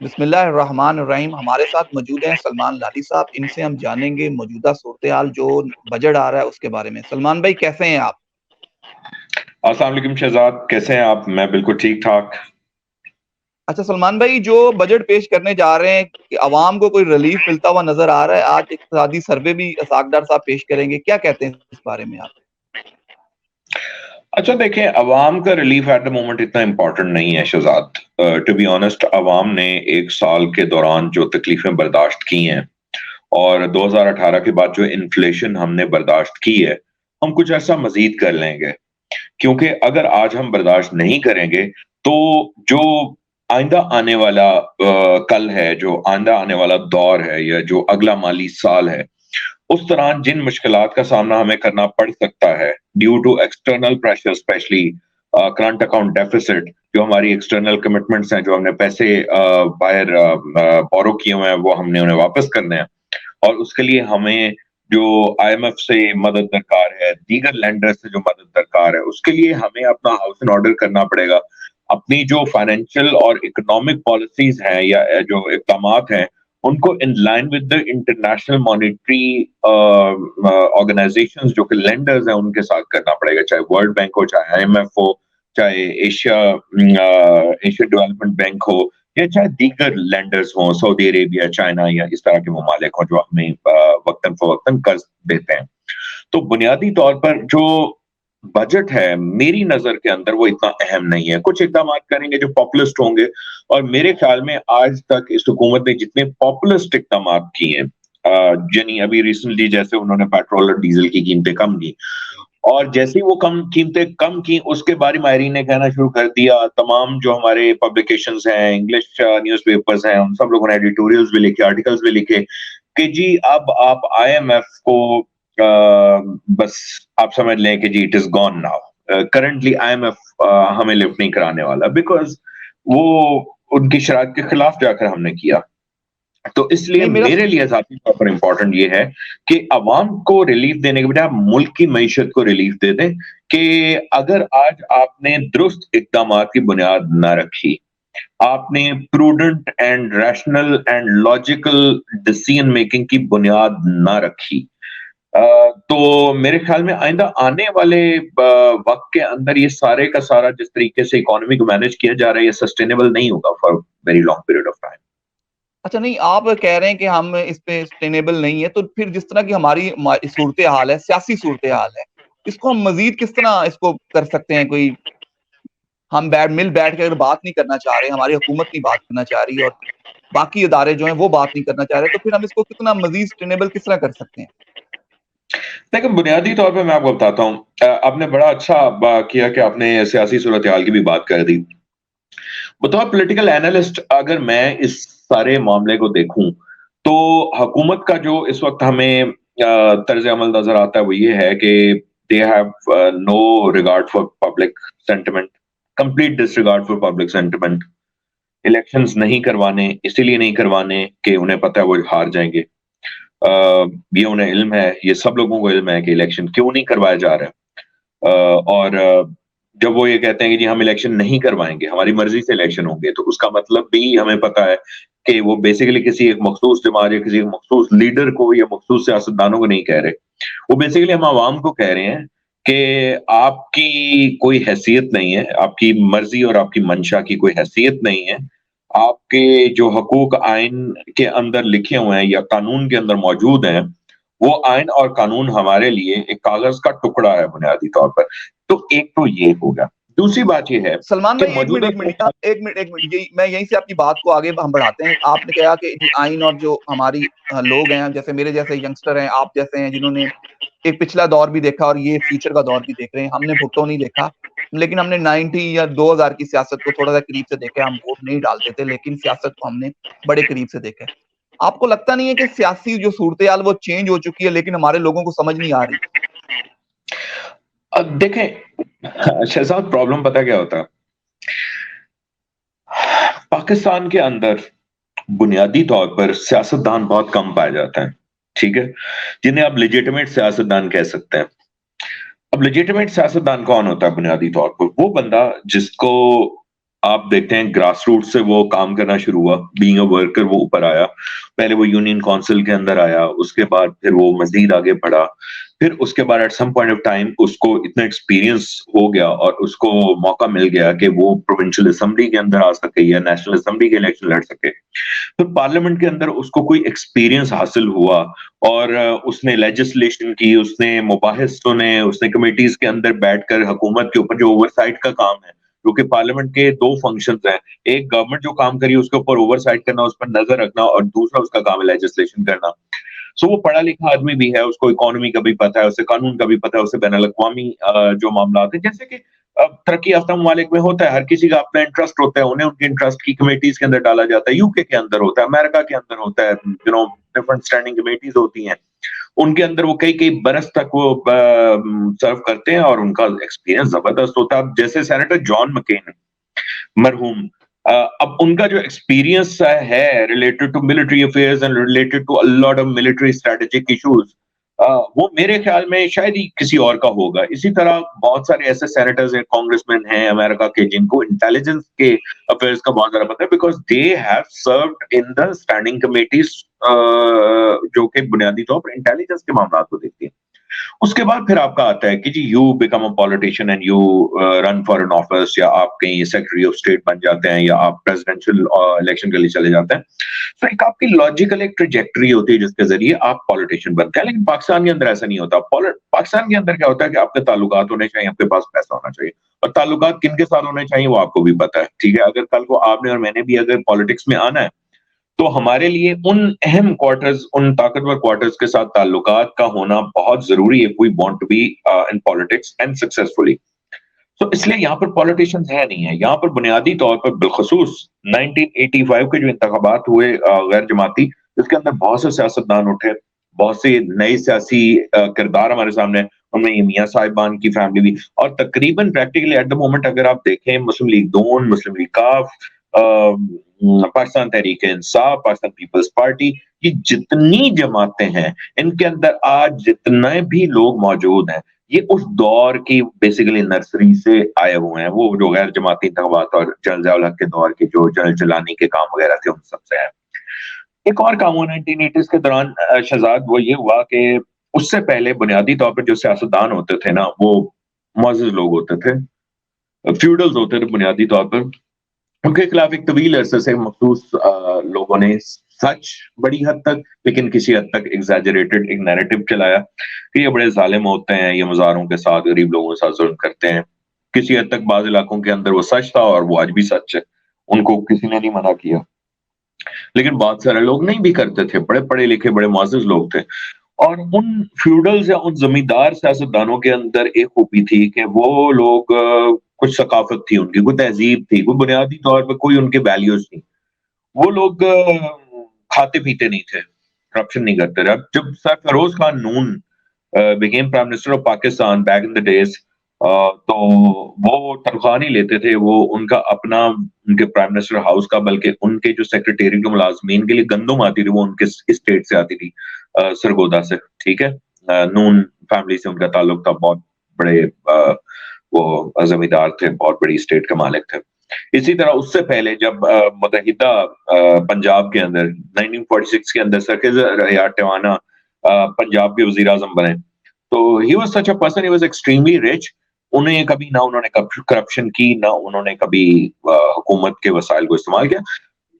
बिस्मिल्लाहिर्रहमानिर्रहीम। हमारे साथ मौजूद हैं सलमान लाली साहब। इनसे हम जानेंगे मौजूदा सूरत-ए-हाल जो बजट आ रहा है उसके बारे में। सलमान भाई कैसे हैं आप? अस्सलाम वालेकुम शहजाद, कैसे हैं आप? मैं बिल्कुल ठीक-ठाक। अच्छा सलमान भाई, जो बजट पेश करने जा रहे हैं कि अवाम को कोई रिलीफ मिलता हुआ नज़र आ रहा है? आज इक़्तिसादी सर्वे भी सागदार साहब पेश करेंगे। क्या कहते हैं इस बारे में आप? अच्छा देखें, अवाम का रिलीफ एट द मोमेंट इतना इम्पोर्टेंट नहीं है शहजाद। टू बी ऑनेस्ट, अवाम ने 1 साल के दौरान जो तकलीफ़ें बर्दाश्त की हैं और 2018 के बाद जो इन्फ्लेशन हमने बर्दाश्त की है, हम कुछ ऐसा मज़ीद कर लेंगे। क्योंकि अगर आज हम बर्दाश्त नहीं करेंगे, तो जो आइंदा आने वाला कल है, जो आइंदा आने वाला दौर है या जो अगला माली साल है, उस दौरान जिन मुश्किलात का सामना हमें करना पड़ सकता है due to external pressure specially current account deficit, जो हमारी एक्सटर्नल कमिटमेंट्स हैं, जो हमने पैसे बाहर बोरो किए हुए हैं, वो हमने उन्हें वापस करने हैं और उसके लिए हमें जो आईएमएफ से मदद दरकार है, दीगर लेंडर से जो मदद दरकार है, उसके लिए हमें अपना हाउस इन ऑर्डर करना पड़ेगा। अपनी जो फाइनेंशियल और इकोनॉमिक पॉलिसीज़ हैं या जो इक़दामात हैं, उनको in line with the international monetary organisations जो कि लेंडर्स हैं, उनके साथ करना पड़ेगा, चाहे वर्ल्ड बैंक हो, चाहे आईएमएफ हो, चाहे एशिया डेवलपमेंट बैंक हो या चाहे दीगर लेंडर्स हों, सऊदी अरेबिया, चाइना या इस तरह के ममालिक हों, जो हमें वक़्तन-फ़वक़्तन कर्ज़ देते हैं। तो बुनियादी तौर पर जो बजट है, मेरी नज़र के अंदर वो इतना अहम नहीं है। कुछ इक़दामात करेंगे जो पॉपुलिस्ट होंगे और मेरे ख़्याल में आज तक इस हुकूमत ने जितने पॉपुलिस्ट इक़दामात किए हैं, यानी अभी रिसेंटली जैसे उन्होंने पेट्रोल और डीज़ल की कीमतें कम की और जैसे ही वो कीमतें कम की, उसके बारे माहिरीन ने कहना शुरू कर दिया। तमाम जो हमारे पब्लिकेशंस हैं, इंग्लिश न्यूज़पेपर्स हैं, उन सब लोगों ने एडिटोरियल्स भी लिखे, आर्टिकल्स भी लिखे कि जी अब आप आईएमएफ को बस आप समझ लें कि जी it is gone now. Currently IMF हमें लिफ्ट नहीं कराने वाला बिकॉज़ वो उनकी शराइत के खिलाफ जाकर हमने किया। तो इसलिए नहीं मेरा मेरे लिए ज़ाती तौर पर इम्पोर्टेंट ये है कि अवाम को रिलीफ देने के बजाय आप मुल्क की मईशत को रिलीफ दे दें कि अगर आज आपने दुरुस्त इक़दामात की बुनियाद ना रखी, आपने prudent and rational and logical decision making की बुनियाद ना रखी, तो मेरे ख़्याल में आइंदा आने वाले वक़्त के अंदर ये सारे का सारा जिस तरीके से इकोनॉमी को मैनेज किया जा रहा है, ये सस्टेनेबल नहीं होगा for very long period of time. अच्छा नहीं, आप कह रहे हैं कि हम इस पे सस्टेनेबल नहीं है, तो फिर जिस तरह की हमारी सूरत-ए-हाल है, सियासी सूरत-ए-हाल है, इसको हम मज़ीद किस तरह इसको कर सकते हैं? कोई हम बैठ के अगर बात नहीं करना चाह रहे, हमारी हुकूमत नहीं बात करना चाह रही और बाकी इदारे जो हैं वो बात नहीं करना चाह रहे, तो फिर हम इसको कितना मज़ीद सस्टेनेबल किस तरह कर सकते हैं? देखिए, बुनियादी तौर पे मैं आपको बताता हूँ। आपने बड़ा अच्छा किया कि आपने सियासी सूरत-ए-हाल की भी बात कर दी। बतौर पॉलिटिकल एनालिस्ट अगर मैं इस सारे मामले को देखूँ, तो हुकूमत का जो इस वक़्त हमें तर्ज़ अमल नज़र आता है, वो ये है कि they have no regard for public sentiment, complete disregard for public sentiment. Elections नहीं करवाने, इसीलिए नहीं करवाने कि उन्हें पता है वो हार जाएँगे। ये उन्हें इल्म है, ये सब लोगों को इल्म है कि इलेक्शन क्यों नहीं करवाया जा रहा है। और जब वो ये कहते हैं कि जी हम इलेक्शन नहीं करवाएँगे, हमारी मर्ज़ी से इलेक्शन होंगे, तो उसका मतलब भी हमें पता है कि वो बेसिकली किसी एक मखसूस जमात या किसी एक मखसूस लीडर को या मखसूस सियासतदानों को नहीं कह रहे। वो बेसिकली हम अवाम को कह रहे हैं कि आपकी कोई हैसियत नहीं है, आपकी मर्ज़ी और आपकी मंशा की कोई हैसियत नहीं है। आपके जो हकूक आइन के अंदर लिखे हुए हैं या कानून के अंदर मौजूद हैं, वो आइन और कानून हमारे लिए एक कागज़ का टुकड़ा है बुनियादी तौर पर। तो एक तो ये हो गया। दूसरी बात ये है सलमान कि भाई 1 मिनट मौजूदा 1 मिनट आप 1 मिनट 1 मिनट यही मैं यहीं से आपकी बात को आगे हम बढ़ाते हैं। आपने कहा कि जी आइन और जो हमारी लोग हैं, जैसे मेरे जैसे यंगस्टर हैं, आप जैसे हैं जिन्होंने एक पिछला दौर भी देखा और ये फ्यूचर का दौर भी देख रहे हैं। हमने भुट्टो नहीं देखा, लेकिन हमने 90 या 2000 की सियासत को थोड़ा-सा करीब से देखा है। हम वोट नहीं डालते थे, लेकिन सियासत को हमने बड़े करीब से देखा है। आपको लगता नहीं है कि सियासी जो सूरत-ए-हाल वो चेंज हो चुकी है, लेकिन हमारे लोगों को समझ नहीं आ रही? देखें शहज़ाद, प्रॉब्लम पता क्या होता है? पाकिस्तान के अंदर बुनियादी तौर पर सियासतदान बहुत कम पाए जाते हैं, ठीक है? जिन्हें आप लेजिटिमेट सियासतदान कह सकते हैं। अब लेजिटिमेट सियासतदान कौन होता है बुनियादी तौर पर? वो बंदा जिसको आप देखते हैं ग्रास रूट से वो काम करना शुरू हुआ, बीइंग अ वर्कर वो ऊपर आया। पहले वो यूनियन काउंसिल के अंदर आया, उसके बाद फिर वो मज़ीद आगे बढ़ा। फिर उसके बाद at some point of time उसको इतना एक्सपीरियंस हो गया और उसको मौका मिल गया कि वो प्रोविंशियल असेंबली के अंदर आ सके या नेशनल असेंबली के इलेक्शन लड़ सके। फिर पार्लियामेंट के अंदर उसको कोई एक्सपीरियंस हासिल हुआ और उसने लेजिस्लेशन की, उसने मुबाहिस सुने, उसने कमिटीज के अंदर बैठकर हुकूमत के ऊपर जो ओवरसाइट का काम है, क्योंकि पार्लियामेंट के दो फंक्शंस हैं, एक गवर्नमेंट जो काम करी उसके ऊपर ओवरसाइट करना, उस पर नजर रखना, और दूसरा उसका काम है लेजिस्लेशन करना। सो वो पढ़ा लिखा आदमी भी है, उसको इकोनॉमी का भी पता है, उसे कानून का भी पता है, उसे बैनुल अक़वामी जो मामलात है, जैसे कि तरक्की याफ्ता ममालिक में होता है, हर किसी का अपना इंटरेस्ट होता है, उन्हें उनके इंटरेस्ट की कमेटीज के अंदर डाला जाता है, यूके के अंदर होता है, अमेरिका के अंदर होता है, डिफरेंट स्टैंडिंग कमेटीज होती हैं, उनके अंदर वो कई कई बरस तक वो सर्व करते हैं और उनका एक्सपीरियंस जबरदस्त होता है। जैसे सेनेटर जॉन मकेन मरहूम, अब उनका जो एक्सपीरियंस है related to military affairs and related to a lot of military strategic issues, वो मेरे ख्याल में शायद ही किसी और का होगा। इसी तरह बहुत सारे ऐसे सेनेटर्स हैं, कांग्रेसमैन हैं अमेरिका के, जिनको इंटेलिजेंस के अफेयर्स का बहुत ज्यादा पता है, because they have served in the standing committees, जो कि बुनियादी तौर पर इंटेलिजेंस के मामला को देखती है। उसके बाद फिर आपका आता है कि जी you become a politician and you run for an office, या आप कहीं सेक्रेटरी ऑफ स्टेट बन जाते हैं, या आप प्रेसिडेंशियल इलेक्शन के लिए चले जाते हैं। तो एक आपकी लॉजिकल एक ट्रेजेक्टरी होती है जिसके जरिए आप पॉलिटिशियन बनते हैं। लेकिन पाकिस्तान के अंदर ऐसा नहीं होता। पाकिस्तान के अंदर क्या होता है कि आपके ताल्लुकात होने चाहिए, आपके पास पैसा होना चाहिए, और ताल्लुकात किन के साथ होने चाहिए वो आपको भी पता है। ठीक है, अगर कल को आपने और मैंने भी अगर पॉलिटिक्स में आना है, तो हमारे लिए उन अहम क्वार्टर्स, उन ताकतवर क्वार्टर्स के साथ ताल्लुकात का होना बहुत जरूरी है, we want to be in politics and successfully. तो इसलिए यहाँ पर पॉलिटिशियंस है नहीं है। यहाँ पर बुनियादी तौर पर बिलखसूस 1985 के जो इंतखाबात हुए गैर जमाती, इसके अंदर बहुत से सियासतदान उठे, बहुत से नए सियासी किरदार हमारे सामने, उनमें ये मियाँ साहिबान की फैमिली भी, और तकरीबन प्रैक्टिकली एट द मोमेंट अगर आप देखें, मुस्लिम लीग नून, मुस्लिम लीग काफ, पाकिस्तान तहरीक इंसाफ, पाकिस्तान पीपल्स पार्टी, ये जितनी जमातें हैं, इनके अंदर आज जितने भी लोग मौजूद हैं, ये उस दौर की बेसिकली नर्सरी से आए हुए हैं। वो जो गैर जमाती इंतखाबात और जनरल ज़िया उल हक के दौर के जो जनरल जिलानी के काम वगैरह थे, उन सबसे है। एक और काम हुआ 1980s के दौरान शहजाद, वो ये हुआ कि उससे पहले बुनियादी तौर पर जो सियासतदान होते थे ना, वो मुअज़्ज़ज़ लोग होते थे, फ्यूडल्स होते थे बुनियादी तौर पर। उनके खिलाफ एक तवील अरसे से मखसूस लोगों ने सच बड़ी हद तक, लेकिन किसी हद तक एग्जैजरेटेड एक नैरेटिव चलाया कि ये बड़े जालिम होते हैं, ये मज़ारों के साथ, गरीब लोगों के साथ जुल्म करते हैं। किसी हद तक बाज़ इलाकों के अंदर वो सच था और वो आज भी सच है, उनको किसी ने नहीं मना किया। लेकिन बहुत सारे लोग नहीं भी करते थे, बड़े पढ़े लिखे, बड़े मुअज़्ज़ज़ लोग थे। और उन फ्यूडल्स या उन जमींदार सियासतदानों के अंदर एक खूबी थी कि वो लोग कुछ सकाफत थी उनकी, कोई तहजीब थी, कोई बुनियादी तौर पे कोई उनके वैल्यूज नहीं। वो लोग खाते पीते नहीं थे, करप्शन नहीं करते थे। अब जब sir furrows Khan Noon became prime minister of Pakistan back in the days, तो वो तनख्वाह नहीं लेते थे, वो उनका अपना, उनके प्राइम मिनिस्टर हाउस का, बल्कि उनके जो सेक्रेटेरिएट के मुलाजमीन के लिए गंदम आती थी, वो उनके स्टेट से आती थी, सरगोदा से। ठीक है, नून फैमिली से उनका ताल्लुक था, बहुत बड़े वो जमींदार थे, बहुत बड़ी स्टेट के मालिक थे। इसी तरह उससे पहले जब मुत्तहिदा पंजाब के अंदर 1946 के अंदर सरखिज़ हयात टिवाना पंजाब के वजीर आजम बने, तो he was such a person, he was extremely rich. उन्हें कभी ना उन्होंने करप्शन की, ना उन्होंने कभी हुकूमत के वसाइल को इस्तेमाल किया।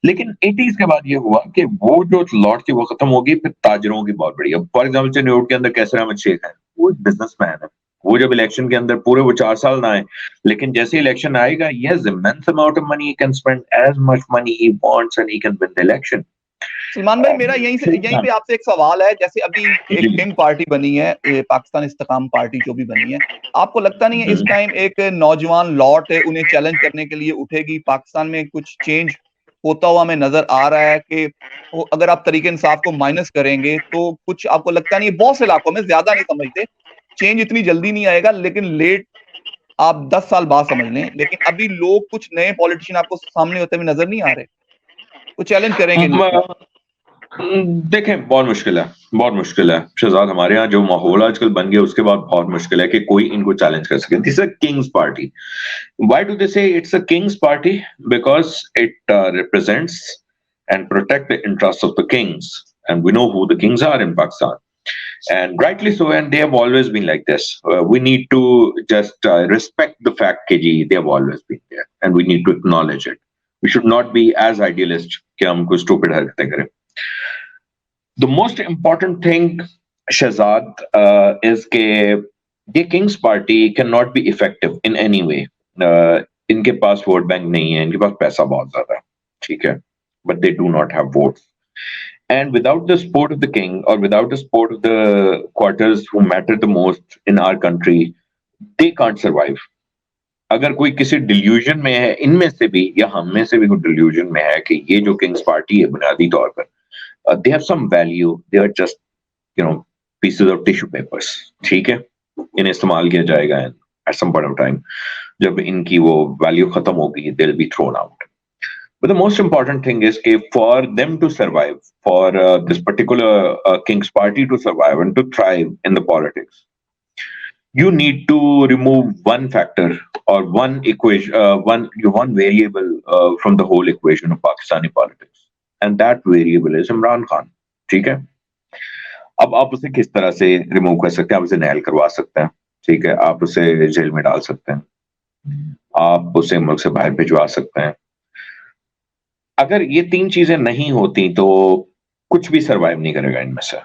लेकिन 80s के बाद ये हुआ कि वो जो लॉट थी वो खत्म हो गई, फिर ताजरों की बहुत बड़ी। अब फॉर एग्जाम्पल न्यूयॉर्क के अंदर कैसर अहमद शेख है, वो एक बिजनेसमैन है। वो जब इलेक्शन के अंदर पूरे वो 4 साल ना आए, लेकिन जैसे इलेक्शन आएगा, he has immense amount of money, he can spend as much money he wants and he can win the election। Salman भाई, मेरा यहीं पे आपसे एक सवाल है। जैसे अभी एक किंग पार्टी बनी है, पाकिस्तान इस्तेकाम पार्टी जो भी बनी है, आपको लगता नहीं है इस टाइम एक नौजवान लॉट है उन्हें चैलेंज करने के लिए उठेगी? पाकिस्तान में कुछ चेंज होता हुआ हमें नजर आ रहा है कि अगर आप तरीके इंसाफ को माइनस करेंगे तो कुछ, आपको लगता नहीं है? बहुत से इलाकों में, ज्यादा नहीं समझते, चेंज इतनी जल्दी नहीं आएगा, लेकिन लेट आप 10 साल बाद समझ लें। लेकिन अभी लोग, कुछ नए पॉलिटिशियन आपको सामने होते हुए नजर नहीं आ रहे, वो चैलेंज करेंगे नहीं? देखें बहुत मुश्किल है, बहुत मुश्किल है। शहज़ाद हमारे यहाँ जो माहौल आजकल बन गया उसके बाद बहुत मुश्किल है कि कोई इनको चैलेंज कर सके। This is a Kings party. Why do they say it's a king's party? Because it represents and protect the interests of the kings, and we know who the kings are in Pakistan, and rightly so. And they have always been like this. We need to just respect the fact that they have always been there, and we need to acknowledge it. We should not be as idealist कि हम कोई stupid हरकतें करें. The most important thing, Shahzad, is कि ये Kings party can not be effective in any way. इनके पास vote bank नहीं है, इनके पास पैसा बहुत ज्यादा है, ठीक है, but they do not have votes, and without the support of the king और without the support of the quarters who matter the most in our country, they can't survive. अगर कोई किसी डिल्यूजन में है, इनमें से भी या हम में से भी कोई डिल्यूजन में है कि ये जो किंग्स पार्टी है बुनियादी तौर पर they have some value, they are just pieces of tissue papers, ठीक है, इन्हें इस्तेमाल किया जाएगा at some point of time, जब इनकी वो वैल्यू खत्म होगी, they will be thrown out. But the most important thing is for them to survive, for this particular King's Party to survive and to thrive in the politics, you need to remove one factor or one equation, one variable from the whole equation of Pakistani politics, and that variable is Imran Khan. ठीक है, अब आप उसे किस तरह से remove कर सकते हैं? आप उसे नहल करवा सकते हैं, ठीक है, आप उसे जेल में डाल सकते हैं, आप उसे मुल्क से बाहर भिजवा सकते हैं। अगर ये तीन चीजें नहीं होती तो कुछ भी सरवाइव नहीं करेगा इनमें से।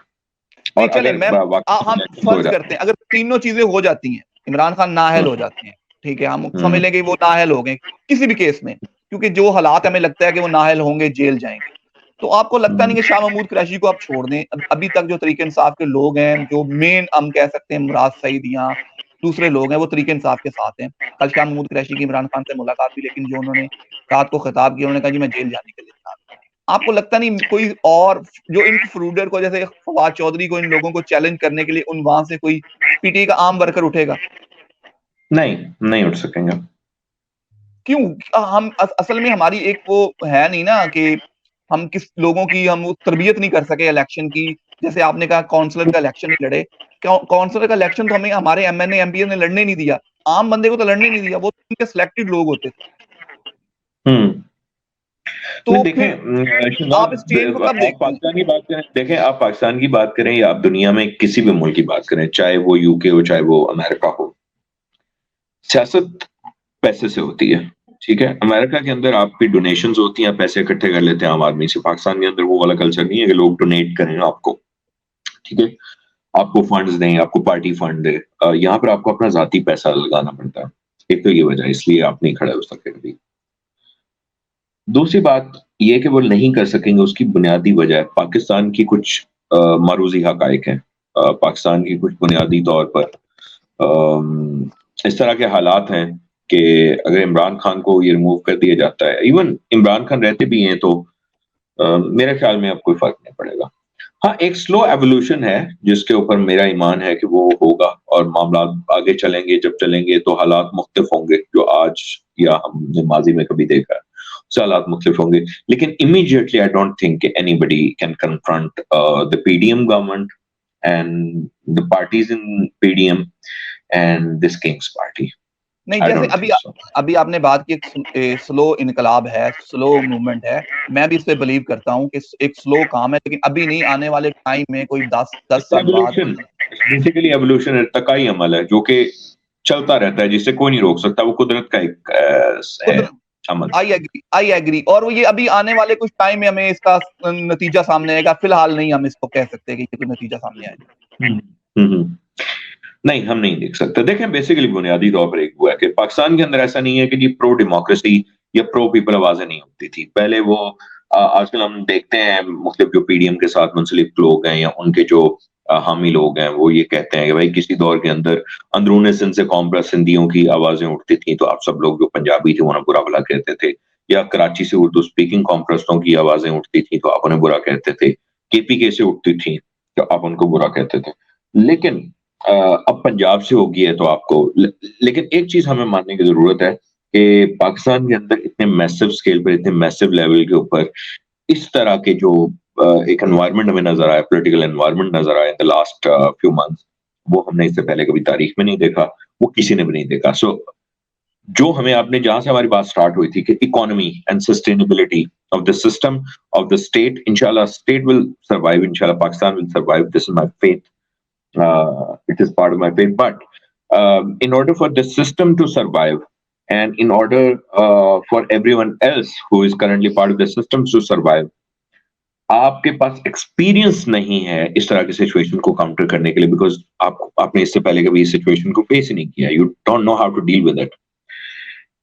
और चले हम फर्ज करते हैं अगर तीनों चीजें हो जाती हैं, इमरान खान नाअहल हो जाते हैं, ठीक है, हम समझ लेंगे वो नाअहल हो गए किसी भी केस में, क्योंकि जो हालात हमें लगता है कि वो नाअहल होंगे, जेल जाएंगे, तो आपको लगता नहीं कि शाह महमूद कुरैशी को आप छोड़ दें? अभी तक जो तरीके इंसाफ के लोग हैं, जो मेन हम कह सकते हैं मुराद सईद या दूसरे लोग हैं, वो तरीके इंसाफ के साथ हैं। कल शाह महमूद कुरैशी की इमरान खान से मुलाकात हुई, लेकिन जो उन्होंने रात को खिताब किया, उन्होंने कहा जी मैं जेल जाने के लिए तैयार हूं। आपको लगता नहीं कोई और जो इन फ्रूडर को, जैसे फवाद चौधरी को, इन लोगों को चैलेंज करने के लिए उन वहां से कोई पीटीआई का आम वर्कर उठेगा? नहीं उठ सकेंगे। क्यों? हम असल में हमारी एक वो है नहीं ना कि हम किस लोगों की हम तरबियत नहीं कर सके इलेक्शन की। जैसे आपने कहा काउंसलर का इलेक्शन नहीं लड़े, काउंसलर का इलेक्शन तो हमें हमारे एमएनए एमपीए ने लड़ने नहीं दिया, आम बंदे को तो लड़ने नहीं दिया, वो उनके सिलेक्टेड लोग होते थे। तो देखें आप इस चेंज को कब पाकिस्तान की बात करें, देखें आप पाकिस्तान की बात करें या आप दुनिया में किसी भी मुल्क की बात करें, चाहे वो यूके हो चाहे वो अमेरिका हो, सियासत पैसे से होती है, ठीक है। अमेरिका के अंदर आपकी डोनेशंस होती हैं, पैसे इकट्ठे कर लेते हैं आम आदमी से। पाकिस्तान के अंदर वो वाला कल्चर नहीं है कि लोग डोनेट करें आपको, ठीक है, आपको फंड्स दें, आपको पार्टी फंड दे। यहाँ पर आपको अपना जाती पैसा लगाना पड़ता है। एक तो ये वजह, इसलिए आप नहीं खड़े हो सकते कभी। दूसरी बात ये कि वो नहीं कर सकेंगे, उसकी बुनियादी वजह पाकिस्तान की कुछ मारूजी हकाइक हैं। पाकिस्तान की कुछ बुनियादी तौर पर इस तरह के हालात हैं कि अगर इमरान खान को ये रिमूव कर दिया जाता है, इवन इमरान खान रहते भी हैं, तो मेरे ख्याल में अब कोई फर्क नहीं पड़ेगा। हाँ, एक स्लो एवोल्यूशन है जिसके ऊपर मेरा ईमान है कि वो होगा और मामला आगे चलेंगे। जब चलेंगे तो हालात मुख्तलिफ होंगे, जो आज या हमने माजी में कभी देखा है उससे हालात मुख्तलिफ होंगे। लेकिन immediately I don't think anybody can confront the PDM government and the parties in PDM and this Kings party. नहीं, जैसे अभी आपने बात की स्लो इनकलाब है, स्लो मूवमेंट है, मैं भी इस पे बिलीव करता हूँ कि एक स्लो काम है, लेकिन अभी नहीं, आने वाले टाइम में कोई 10 साल बाद बेसिकली एवोल्यूशन इर्तिकाई अमल है जो कि चलता रहता है, जिसे कोई नहीं रोक सकता। वो कुदरत का एक अमल। I agree. और वो ये अभी आने वाले कुछ टाइम में हमें इसका नतीजा सामने आएगा। फिलहाल नहीं हम इसको कह सकते कि कोई नतीजा सामने आएगा। नहीं, हम नहीं देख सकते। देखें, बेसिकली बुनियादी तौर पर एक हुआ है कि पाकिस्तान के अंदर ऐसा नहीं है कि जी प्रो डेमोक्रेसी या प्रो पीपल आवाजें नहीं होती थी पहले। वो आजकल हम देखते हैं मुख्तलिफ जो पीडीएम के साथ मुंसलिक लोग हैं या उनके जो हामी लोग हैं, वो ये कहते हैं कि भाई किसी दौर के अंदर अंदरूनी सिंध से कौम पर सिंधियों की आवाजें उठती थी तो आप सब लोग जो पंजाबी थे उन्हें बुरा भला कहते थे, या कराची से उर्दू स्पीकिंग कॉम्प्रेसों की आवाजें उठती थी तो आप उन्हें बुरा कहते थे, केपीके से उठती थी तो आप उनको बुरा कहते थे। लेकिन अब पंजाब से होगी है तो आपको लेकिन एक चीज हमें मानने की जरूरत है कि पाकिस्तान के अंदर इतने मैसिव स्केल पर, इतने मैसिव लेवल के ऊपर इस तरह के जो एक एनवायरनमेंट हमें नजर आया, पॉलिटिकल एनवायरनमेंट नजर आया in the last few months, वो हमने इससे पहले कभी तारीख में नहीं देखा, वो किसी ने भी नहीं देखा। सो जो हमें आपने जहां से हमारी बात स्टार्ट हुई थी कि economy and sustainability of the system of the state, इंशाल्लाह स्टेट विल सर्वाइव, इंशाल्लाह Pakistan will survive, this is my faith, it is part of my faith, but in order for the system to survive and in order for everyone else who is currently part of the system to survive, आपके पास experience नहीं है इस तरह की situation को counter करने के लिए, बिकॉज आपने इससे पहले कभी इस सिचुएशन को फेस ही नहीं किया, you don't know how to deal with it.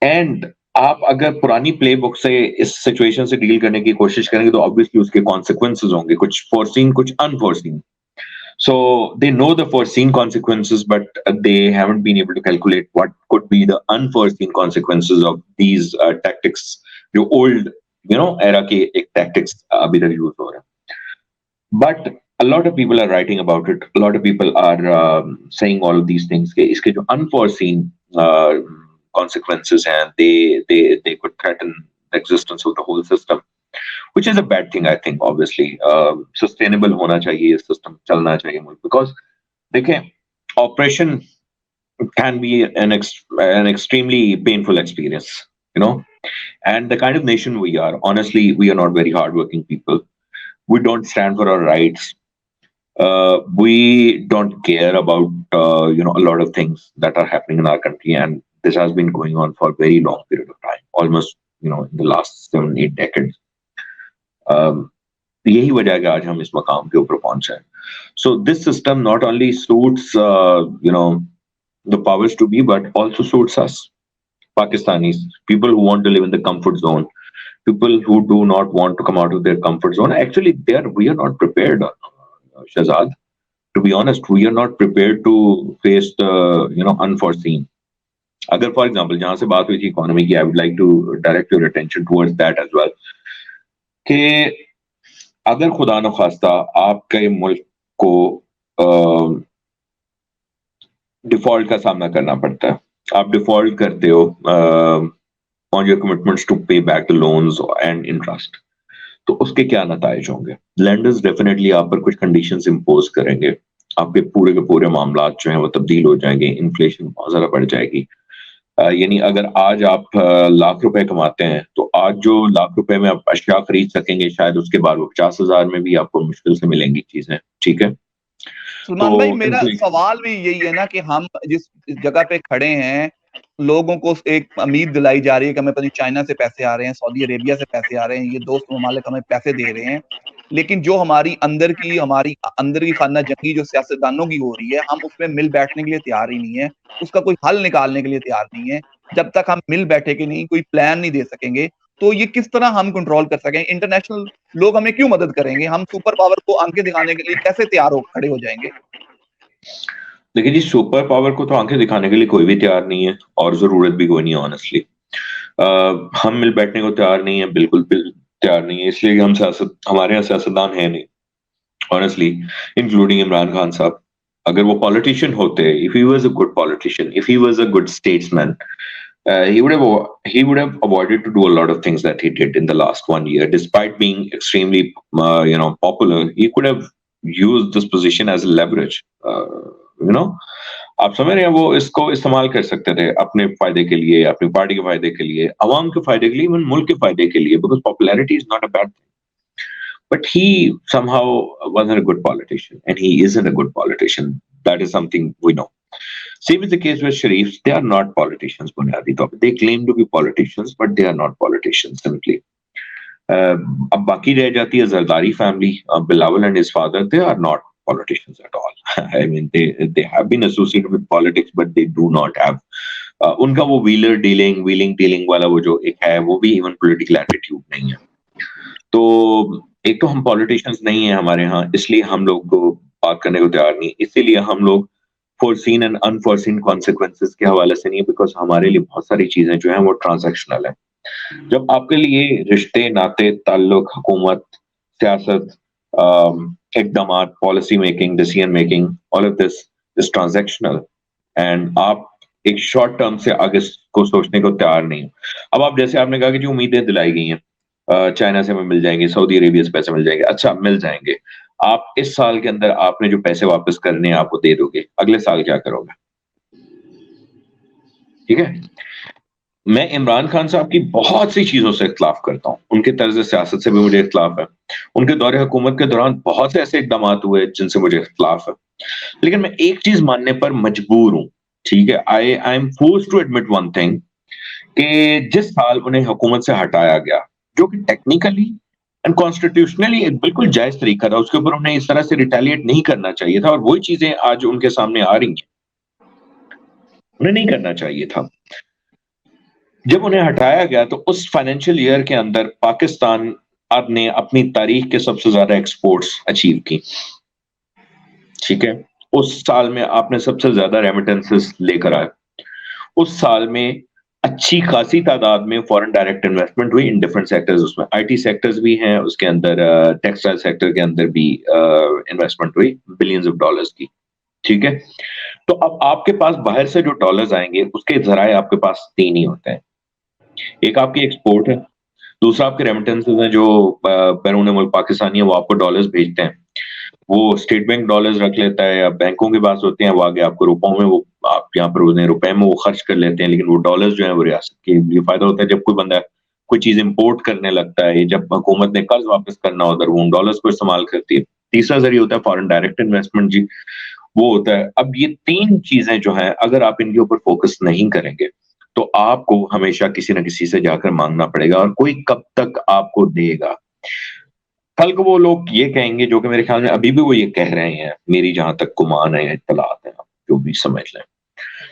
And आप अगर पुरानी प्लेबुक से इस सिचुएशन से डील करने की कोशिश करेंगे तो ऑब्वियसली उसके कॉन्सिक्वेंसेस होंगे, कुछ फोरसीन कुछ अनफोरसीन। So they know the foreseen consequences, but they haven't been able to calculate what could be the unforeseen consequences of these tactics. The old, era के एक tactics अभी तक use हो रहे हैं. But a lot of people are writing about it. A lot of people are saying all of these things. कि इसके जो unforeseen consequences and they could threaten the existence of the whole system. Which is a bad thing, I think, obviously. Sustainable होना चाहिए ये system, चलना चाहिए मुल्क, because देखें, operation can be an extremely painful experience, and the kind of nation we are, honestly, we are not very hardworking people. We don't stand for our rights. We don't care about, a lot of things that are happening in our country, and this has been going on for a very long period of time, almost, in the last 7-8 decades. यही वजह है कि आज हम इस मकाम के ऊपर पहुंचे हैं। So this system not only suits the powers to be, but also suits us Pakistanis, people who want to live in the comfort zone, people who do not want to come out of their comfort zone. Actually we are not prepared, Shahzad, to be honest, we are not prepared to face the unforeseen. अगर for example जहां से बात हुई थी economy की, I would like to direct your attention towards that as well, कि अगर खुदा न खास्ता आपके मुल्क को डिफॉल्ट का सामना करना पड़ता है, आप डिफॉल्ट करते हो ऑन योर कमिटमेंट्स टू पे back the loans and interest, तो उसके क्या नताइज होंगे? लेंडर्स डेफिनेटली आप पर कुछ कंडीशंस इंपोज करेंगे, आपके पूरे के पूरे मामला जो हैं वो तब्दील हो जाएंगे, इन्फ्लेशन बहुत ज्यादा बढ़ जाएगी। यानी अगर आज आप लाख रुपए कमाते हैं तो आज जो लाख रुपए में आप अशिया खरीद सकेंगे, शायद उसके बाद वो 50,000 में भी आपको मुश्किल से मिलेंगी चीजें, ठीक है? सलमान भाई, मेरा सवाल भी यही है ना कि हम जिस जगह पे खड़े हैं, लोगों को एक उम्मीद दिलाई जा रही है कि हमें पता चाइना से पैसे आ रहे हैं, सऊदी अरेबिया से पैसे आ रहे हैं, ये दोस्त ममालिक हमें पैसे दे रहे हैं, लेकिन जो हमारी अंदर की खाना जंगी जो सियासतदानों की हो रही है, हम उसमें मिल बैठने के लिए तैयार ही नहीं है, उसका कोई हल निकालने के लिए तैयार नहीं है। जब तक हम मिल बैठेंगे नहीं, कोई प्लान नहीं दे सकेंगे, तो ये किस तरह हम कंट्रोल कर सकेंगे? इंटरनेशनल लोग हमें क्यों मदद करेंगे? हम सुपर पावर को आंखें दिखाने के लिए कैसे खड़े हो जाएंगे? देखिए जी, सुपर पावर को तो आंखें दिखाने के लिए कोई भी तैयार नहीं है और जरूरत भी कोई नहीं है, ऑनेस्टली। हम मिल बैठने को तैयार नहीं है, बिल्कुल तैयार नहीं है, इसलिए हम हमारे यहाँ सियासतदान है नहीं, ऑनेस्टली, इंक्लूडिंग इमरान खान साहब। अगर वो पॉलिटिशियन होते, if he was a good politician, if he was a good statesman, he would have avoided to do a lot of things that he did in the last 1 year, despite being extremely popular. He could have used this position as leverage, आप समझ रहे हैं, वो इसको इस्तेमाल कर सकते थे अपने फायदे के लिए, अपनी पार्टी के फायदे के लिए, अवाम के फायदे के लिए, इवन मुल्क के फायदे के लिए, because popularity is not a bad thing. But he somehow wasn't a good politician, and he isn't a good politician. That is something we know. Same is the case with Sharif. They are not politicians, बुनियादी तौर पे. They claim to be politicians, but they are not politicians, simply. अब बाकी रह जाती है Zardari family, Bilawal and his father. They are not politicians at all. I mean, they have been associated with politics, but they do not have. उनका वो wheeling dealing वाला वो जो एक है, वो भी even political attitude नहीं है. तो एक तो हम पॉलिटिशियंस नहीं है हमारे यहाँ, इसलिए हम लोग को बात करने को तैयार नहीं, इसीलिए हम लोग फोरसीन एंड अनफोरसीन कॉन्सिक्वेंसेस के हवाले से नहीं है, बिकॉज हमारे लिए बहुत सारी चीजें जो हैं वो ट्रांजैक्शनल है। जब आपके लिए रिश्ते, नाते, ताल्लुक, हुकूमत, सियासत, इक़दाम, policy making, decision making, all of this is transactional, and आप एक शॉर्ट टर्म से आगे को सोचने को तैयार नहीं हो। अब आप जैसे आपने कहा कि जो उम्मीदें दिलाई गई हैं, चाइना से हमें मिल जाएंगे, सऊदी अरेबिया से पैसे मिल जाएंगे। अच्छा, मिल जाएंगे। आप इस साल के अंदर आपने जो पैसे वापस करने हैं आप वो दे दोगे, अगले साल क्या करोगे? ठीक है। मैं इमरान खान साहब की बहुत सी चीजों से इख्तिलाफ करता हूँ, उनके तर्ज सियासत से भी मुझे इख्तिलाफ है, उनके दौरे हुकूमत के दौरान बहुत से ऐसे इकदाम हुए जिनसे मुझे इख्तिलाफ है, लेकिन मैं एक चीज मानने पर मजबूर हूँ। ठीक है, I am forced to admit one thing, कि जिस साल उन्हें हुकूमत से हटाया गया, जो कि टेक्निकली एंड कॉन्स्टिट्यूशनली एक बिल्कुल जायज तरीका था, उसके ऊपर उन्हें इस तरह से रिटेलिएट नहीं करना चाहिए था, और वही चीजें आज उनके सामने आ रही हैं, उन्हें नहीं करना चाहिए था। जब उन्हें हटाया गया तो उस फाइनेंशियल ईयर के अंदर पाकिस्तान ने अपनी तारीख के सबसे ज्यादा एक्सपोर्ट्स अचीव की। ठीक है, उस साल में आपने सबसे ज्यादा रेमिटेंसेस लेकर आए। उस साल में अच्छी खासी तादाद में फॉरेन डायरेक्ट इन्वेस्टमेंट हुई इन डिफरेंट सेक्टर्स, उसमें आईटी सेक्टर्स भी हैं, उसके अंदर टेक्सटाइल सेक्टर के अंदर भी इन्वेस्टमेंट हुई बिलियंस ऑफ डॉलर्स की। ठीक है, तो अब आपके पास बाहर से जो डॉलर्स आएंगे उसके जराए आपके पास तीन ही होते हैं। एक आपकी एक्सपोर्ट है, दूसरा आपके रेमिटेंसेस हैं जो बैरून मुल्क पाकिस्तानी है वो आपको डॉलर्स भेजते हैं, वो स्टेट बैंक डॉलर्स रख लेता है या बैंकों के पास होते हैं, वो आगे आपको रुपयों में, वो आप यहाँ पर उन्हें रुपए में वो खर्च कर लेते हैं, लेकिन वो डॉलर्स जो है वो रियासत के लिए फायदा होता है। जब कोई बंदा कोई चीज इंपोर्ट करने लगता है, जब हुकूमत ने कर्ज वापस करना होता है, वो उन डॉलर्स को इस्तेमाल करती है। तीसरा जरिया होता है फॉरेन डायरेक्ट इन्वेस्टमेंट जी, वो होता है। अब ये तीन चीजें जो हैं अगर आप इनके ऊपर फोकस नहीं करेंगे तो आपको हमेशा किसी न किसी से जाकर मांगना पड़ेगा, और कोई कब तक आपको देगा? कल को वो लोग ये कहेंगे, जो कि मेरे ख्याल में अभी भी वो ये कह रहे हैं, मेरी जहां तक गुमान है, इत्तलात है, आप जो भी समझ लें,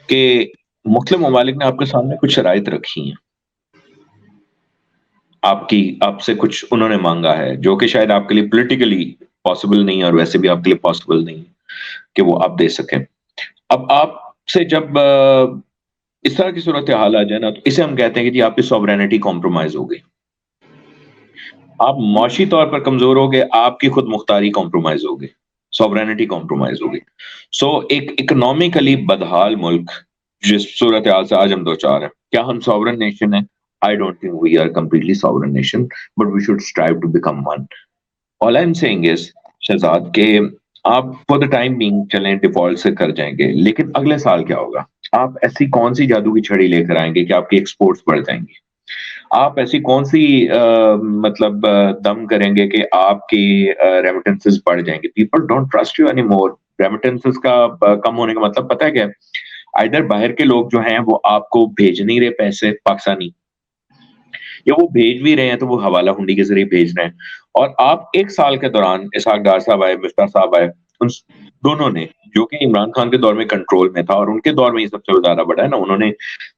कि मुस्लिम ममालिक ने आपके सामने कुछ शराइत रखी हैं, आपकी आपसे कुछ उन्होंने मांगा है जो कि शायद आपके लिए पॉलिटिकली पॉसिबल नहीं है, और वैसे भी आपके लिए पॉसिबल नहीं है कि वो आप दे सकें। अब आपसे जब इस तरह की सूरत हाल आ जाए ना, तो इसे हम कहते हैं कि जी आपकी सॉवरेनिटी कॉम्प्रोमाइज हो गई, आप मुआशी तौर पर कमजोर हो गए, आपकी खुद मुख्तारी कॉम्प्रोमाइज हो गई, सॉवरेनिटी कॉम्प्रोमाइज हो गई। सो एक इकोनॉमिकली बदहाल मुल्क जिस सूरत हाल से आज हम दो चार हैं, क्या हम सॉवरन नेशन है? I don't think we are completely sovereign nation, but we should strive to become one. All I am saying is Shahzad के आप फॉर द टाइम बीइंग चलें, डिफॉल्ट से कर जाएंगे, लेकिन अगले साल क्या होगा? आप ऐसी कौन सी जादू की छड़ी लेकर आएंगे कि आपकी एक्सपोर्ट्स बढ़ जाएंगी? आप ऐसी कौन सी मतलब दम करेंगे कि आपकी रेमिटेंसेस बढ़ जाएंगे? People don't trust you any more. Remittances का कम होने का मतलब पता है क्या है? आइदर बाहर के लोग जो हैं वो आपको भेज नहीं रहे पैसे पाकिस्तानी, या वो भेज भी रहे हैं तो वो हवाला हुंडी के जरिए भेज रहे हैं। और आप एक साल के दौरान इसहाक डार साहब आए, मिफ्ता साहब आए, उन दोनों ने, जो कि इमरान खान के दौर में कंट्रोल में था और उनके दौर में ये सबसे ज्यादा बढ़ा है ना, उन्होंने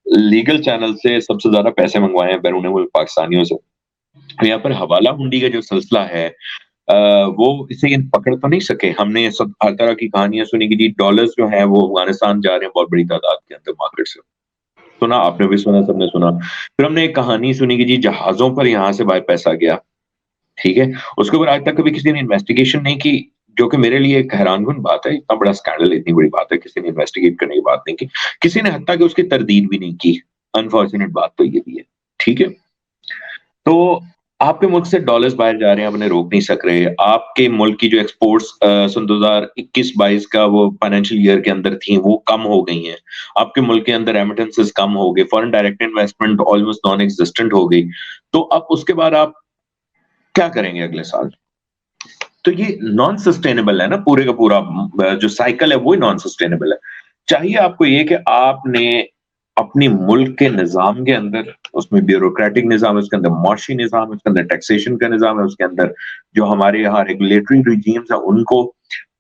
लीगल चैनल से सबसे ज्यादा पैसे मंगवाए हैं बैरून मुल्क पाकिस्तानियों से। तो यहाँ पर हवाला हुंडी का जो सिलसिला है वो इसे ये पकड़ तो नहीं सके। हमने ये सब हर तरह की कहानियां सुनी कि जी डॉलर्स जो है वो अफगानिस्तान जा रहे हैं बहुत बड़ी तादाद के अंदर मार्केट से, सुना आपने भी, सुना सबने सुना। फिर हमने एक कहानी सुनी कि जी जहाजों पर यहाँ से भाई पैसा गया। ठीक है, उसके ऊपर आज तक कभी किसी ने इन्वेस्टिगेशन नहीं की, जो कि मेरे लिए एक हैरानकुन बात है। इतना बड़ा स्कैंडल, इतनी बड़ी बात है, किसी ने इन्वेस्टिगेट करने की बात नहीं की, किसी ने हत्ता कि उसकी तरदीद भी नहीं की। अनफॉर्चुनेट बात तो ये भी है। ठीक है, तो आपके मुल्क से डॉलर्स बाहर जा रहे हैं, आप उन्हें रोक नहीं सक रहे। आपके मुल्क की जो एक्सपोर्ट्स सन 2021-22 का वो फाइनेंशियल ईयर के अंदर थी वो कम हो गई हैं। आपके मुल्क के अंदर रेमिटेंसेस कम हो गए, foreign direct investment almost non existent हो गई। तो अब उसके बाद आप क्या करेंगे अगले साल? तो ये नॉन सस्टेनेबल है ना, पूरे का पूरा जो साइकिल है वो ही नॉन सस्टेनेबल है। चाहिए आपको ये कि आपने अपनी मुल्क के निजाम के अंदर, उसमें ब्यूरोक्रेटिक निजाम है, उसके अंदर मुआशी निजाम है, उसके अंदर टैक्सेशन का निजाम है, उसके अंदर जो हमारे यहाँ रेगुलेटरी रिजीम्स है उनको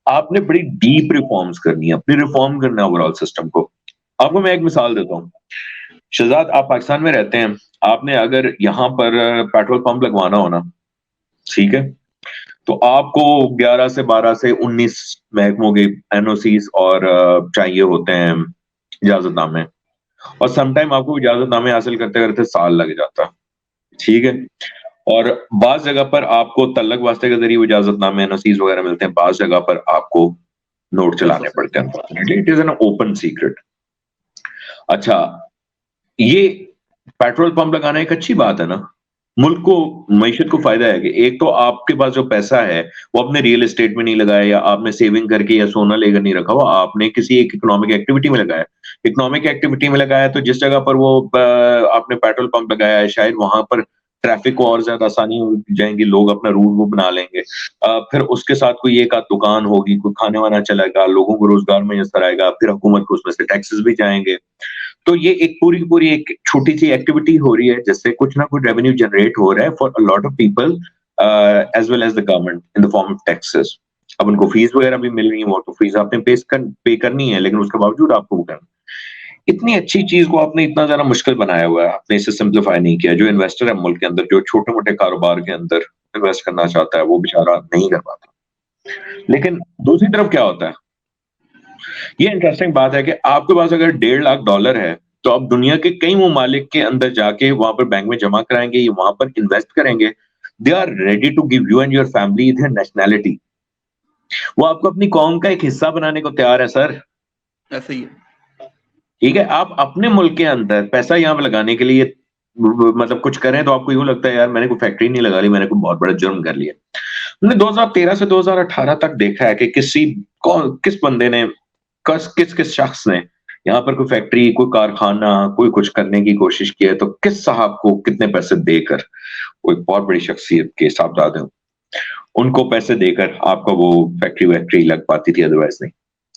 आपने बड़ी डीप रिफॉर्म्स करनी है, अपनी रिफॉर्म करना है ओवरऑल सिस्टम को। आपको मैं एक मिसाल देता हूँ शहजाद, आप पाकिस्तान में रहते हैं, आपने अगर यहाँ पर पेट्रोल पंप लगवाना हो ना, ठीक है, तो आपको 11 से 12 से 19 महकमों के एनओसीज और चाहिए होते हैं इजाजतनामे, और समटाइम आपको इजाजतनामे हासिल करते करते साल लग जाता है। ठीक है, और बाज जगह पर आपको तल्लक वास्ते के जरिए इजाजतनामे एनओसीज वगैरह मिलते हैं, बाज जगह पर आपको नोट चलाने पड़ते हैं। It is an open secret. अच्छा, ये पेट्रोल पंप लगाना एक अच्छी बात है ना, मुल्क को, मईशत को फायदा है कि एक तो आपके पास जो पैसा है वो आपने रियल एस्टेट में नहीं लगाया, या आपने सेविंग करके या सोना लेकर नहीं रखा हुआ, आपने किसी एक इकोनॉमिक एक्टिविटी में लगाया। इकोनॉमिक एक्टिविटी में लगाया तो जिस जगह पर वो आपने पेट्रोल पंप लगाया है, शायद वहां पर ट्रैफिक को और ज्यादा आसानी हो जाएंगी, लोग अपना रूट वो बना लेंगे। फिर उसके साथ कोई एक आध दुकान होगी, कोई खाने वाना चलेगा, लोगों को रोजगार मैसर आएगा, फिर हुकूमत को उसमें से टैक्सेस भी जाएंगे। तो ये एक पूरी की पूरी एक छोटी सी एक्टिविटी हो रही है जिससे कुछ ना कुछ रेवेन्यू जनरेट हो रहा है for a lot of people as well as the government in the form of taxes. अब उनको फीस वगैरह भी मिल रही है, वो तो फीस आपने पे करनी है, लेकिन उसके बावजूद आपको वो करना। इतनी अच्छी चीज को आपने इतना ज्यादा मुश्किल बनाया हुआ है, आपने इसे सिंप्लीफाई नहीं किया। जो इन्वेस्टर है मुल्क के अंदर, जो छोटे मोटे कारोबार के अंदर इन्वेस्ट करना चाहता है, वो बेचारा नहीं कर पाता। लेकिन दूसरी तरफ क्या होता है, ये इंटरेस्टिंग बात है कि आपके पास अगर $1.5 लाख है, तो आप दुनिया के कई ममालिक के अंदर जाके वहां पर बैंक में जमा कराएंगे, या वहां पर इन्वेस्ट करेंगे, they are ready to give you and your family their nationality. वो आपको अपनी कौम का एक हिस्सा बनाने को तैयार है सर। ऐसे ही है। ठीक है, आप अपने मुल्क के अंदर पैसा यहाँ पे लगाने के लिए मतलब कुछ करें तो आपको यूं लगता है यार मैंने कोई फैक्ट्री नहीं लगा ली, मैंने कोई बहुत बड़ा जुर्म कर लिया। हमने 2013 से 2018 तक देखा है कि किस बंदे ने, किस किस शख्स ने यहाँ पर कोई फैक्ट्री, कोई कारखाना, कोई कुछ करने की कोशिश की है, तो किस साहब को कितने पैसे देकर, वो एक बहुत बड़ी शख्सियत के साहबजादे हों, उनको पैसे देकर आपका वो फैक्ट्री वैक्ट्री लग पाती थी, अदरवाइज नहीं।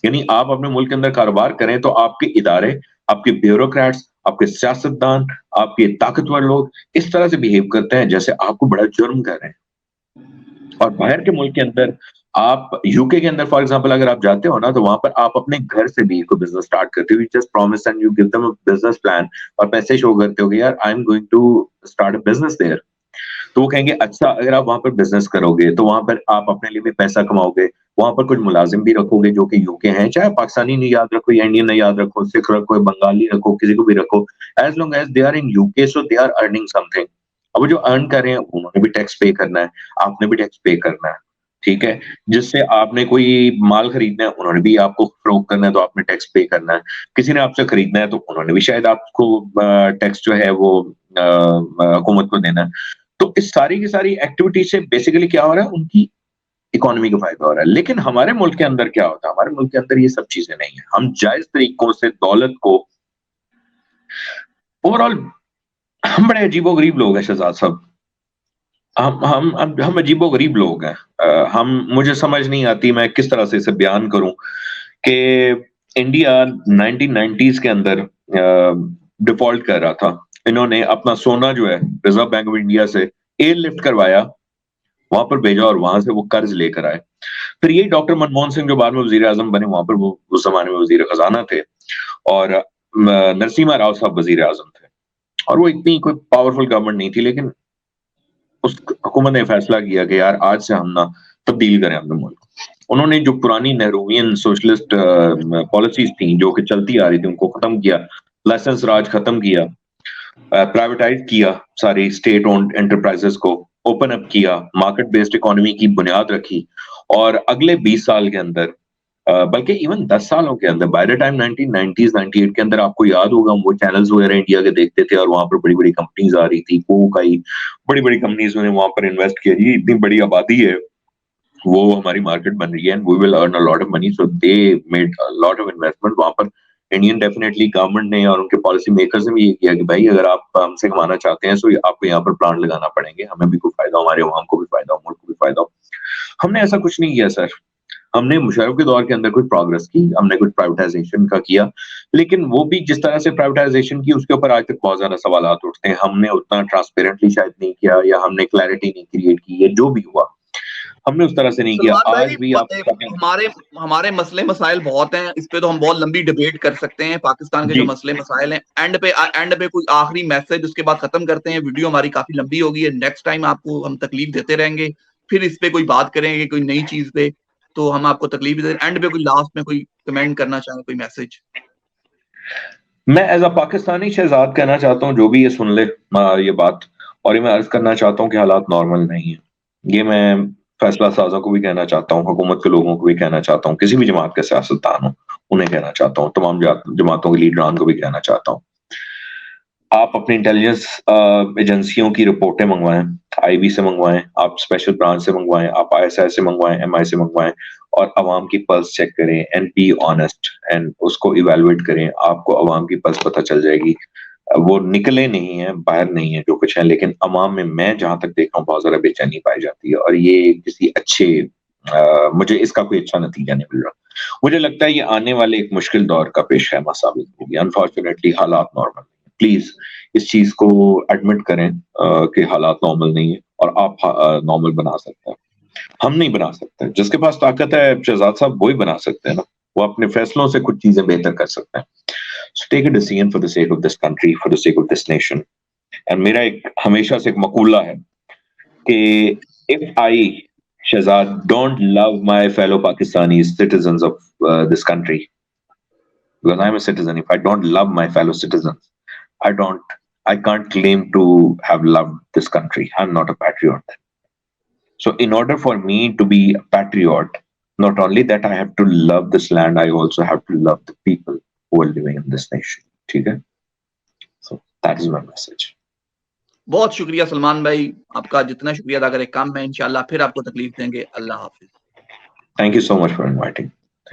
यानी आप अपने मुल्क के अंदर कारोबार करें तो आपके इदारे, आपके ब्यूरोक्रेट्स, आपके सियासतदान, आपके ताकतवर लोग इस तरह से बिहेव करते हैं जैसे आपको बड़ा जुर्म कर रहे हैं। और बाहर के मुल्क के अंदर, आप यूके के अंदर फॉर एग्जांपल अगर आप जाते हो ना, तो वहां पर आप अपने घर से भी कोई बिजनेस स्टार्ट करते हो, you just promise and you give them a business plan, और पैसे शो करते हो कि यार I am going to start a business there. तो वो कहेंगे अच्छा अगर आप वहां पर बिजनेस करोगे तो वहां पर आप अपने लिए भी पैसा कमाओगे, वहां पर कुछ मुलाजिम भी रखोगे जो कि यूके हैं, चाहे पाकिस्तानी नहीं याद रखो या इंडियन नहीं याद रखो, सिख रखो, बंगाली रखो, किसी को भी रखो, as long as they are in UK so they are earning something. अब वो जो अर्न कर रहे हैं उन्होंने भी टैक्स पे करना है, आपने भी टैक्स पे करना है। ठीक है, जिससे आपने कोई माल खरीदना है उन्होंने भी आपको फरोख्त करना है, तो आपने टैक्स पे करना है। किसी ने आपसे खरीदना है तो उन्होंने भी शायद आपको टैक्स जो है वो हुकूमत को देना है। तो इस सारी की सारी एक्टिविटी से बेसिकली क्या हो रहा है, उनकी इकोनॉमी को फायदा हो रहा है। लेकिन हमारे मुल्क के अंदर क्या होता है, हमारे मुल्क के अंदर ये सब चीजें नहीं है। हम जायज तरीकों से दौलत को, ओवरऑल हम बड़े अजीबो-गरीब लोग हैं शहजाद साहब। हम अजीबो-गरीब लोग हैं। हम, मुझे समझ नहीं आती मैं किस तरह से इसे बयान करूं कि इंडिया 1990s के अंदर डिफॉल्ट कर रहा था। इन्होंने अपना सोना जो है रिजर्व बैंक ऑफ इंडिया से एयरलिफ्ट करवाया, वहां पर भेजा और वहां से वो कर्ज लेकर आए। फिर यही डॉक्टर मनमोहन सिंह जो बाद में वजीर आजम बने, वहां पर वो उस जमाने में वजीर खजाना थे, और नरसिम्हा राव साहब वजीर आजम थे। और वो इतनी कोई पावरफुल गवर्नमेंट नहीं थी, लेकिन उस हुकूमत ने फैसला किया कि यार आज से हम ना तब्दील करें अपने मुल्क। उन्होंने जो पुरानी नेहरूवियन सोशलिस्ट पॉलिसीज थी जो कि चलती आ रही थी उनको खत्म किया, लाइसेंस राज खत्म किया, प्राइवेटाइज किया सारी स्टेट ओन्ड एंटरप्राइजेस को, ओपन अप किया, मार्केट बेस्ड इकोनॉमी की बुनियाद रखी। और अगले 20 साल के अंदर, बल्कि इवन 10 सालों के अंदर, बाय द टाइम 1990s 98 के अंदर, आपको याद होगा वो चैनल्स वगैरह इंडिया के देखते थे और वहां पर बड़ी बड़ी कंपनीज आ रही थी, कोक आई, बड़ी बड़ी कंपनीज ने वहां पर इन्वेस्ट किया, ये इतनी बड़ी आबादी है, वो हमारी मार्केट बन रही है and we will earn a lot of money, so they made a lot of investment वहां पर। इंडियन डेफिनेटली गवर्नमेंट ने और उनके पॉलिसी मेकर्स ने भी ये किया कि भाई अगर आप हमसे कमाना चाहते हैं तो आपको यहाँ पर प्लांट लगाना पड़ेंगे, हमें भी कोई फायदा हो, हमारे अवाम को भी फायदा हो, मुल्क को भी फायदा हो। हमने ऐसा कुछ नहीं किया सर। हमने मुशर्रफ के दौर के अंदर कुछ प्रोग्रेस की, हमने कुछ प्राइवेटाइजेशन का किया, लेकिन वो भी जिस तरह से प्राइवेटाइजेशन की उसके ऊपर आज तक बहुत ज्यादा सवालात उठते हैं। हमने उतना ट्रांसपेरेंटली शायद नहीं किया, या हमने क्लैरिटी नहीं क्रिएट की, या जो भी हुआ हमने उस तरह से नहीं किया। सलमान आज भाई, भी आप हमारे हमारे मसले मसाइल बहुत हैं, इस पे तो हम बहुत लंबी डिबेट कर सकते हैं। पाकिस्तान के जी जो मसले मसाइल हैं, एंड पे कोई आखिरी मैसेज, उसके बाद खत्म करते हैं। वीडियो हमारी काफी लंबी हो गई है, नेक्स्ट टाइम आपको हम तकलीफ देते रहेंगे, फिर इस पे कोई बात करेंगे कोई नई चीज पे, तो हम आपको तकलीफ दे। एंड पे कोई लास्ट में कोई कमेंट करना चाहे, कोई मैसेज? मैं एज अ पाकिस्तानी शहजाद कहना चाहता हूँ, जो भी ये सुन ले ये बात, और ये मैं अर्ज करना चाहता हूँ कि हालात नॉर्मल नहीं है। ये मैं फैसला साजों को भी कहना चाहता हूँ, हुकूमत के लोगों को भी कहना चाहता हूँ, किसी भी जमात के सियासतदान हो उन्हें कहना चाहता हूँ, तमाम जमातों के लीडरान को भी कहना चाहता हूँ। आप अपनी इंटेलिजेंस एजेंसियों की रिपोर्टें मंगवाएं, आईबी से मंगवाएं, आप स्पेशल ब्रांच से मंगवाएं, आप आईएसआई से मंगवाएं, एमआई से मंगवाएं, और अवाम की पल्स चेक करें एंड बी ऑनेस्ट एंड उसको इवेलुएट करें। आपको अवाम की पल्स पता चल जाएगी। वो निकले नहीं है, बाहर नहीं है जो कुछ है, लेकिन अवाम में मैं जहां तक देख रहा हूँ बहुत ज्यादा बेचैनी पाई जाती है, और ये किसी अच्छे मुझे इसका कोई अच्छा नतीजा नहीं मिल रहा। मुझे लगता है ये आने वाले एक मुश्किल दौर का पेश है साबित होगी। अनफॉर्चुनेटली हालात नॉर्मल, प्लीज इस चीज को एडमिट करें कि हालात नॉर्मल नहीं है, और आप नॉर्मल बना सकते हैं। हम नहीं बना सकते, जिसके पास ताकत है शहजाद साहब वही बना सकते हैं ना, वो अपने फैसलों से कुछ चीजें बेहतर कर सकते हैं। So take a decision for the sake of this country, for the sake of this nation. And मेरा एक हमेशा से एक मकूला है कि if I Shahzad don't love my fellow Pakistanis, citizens of this country, because I'm a citizen. If I don't love my fellow citizens, I can't claim to have loved this country. I'm not a patriot. So in order for me to be a patriot, not only that I have to love this land, I also have to love the people who are living in this nation. ठीक है? So that is my message. बहुत शुक्रिया सलमान भाई, आपका जितना शुक्रिया अदा करें कम है। इंशाल्लाह फिर आपको तकलीफ देंगे। अल्लाह हाफिज। Thank you so much for inviting.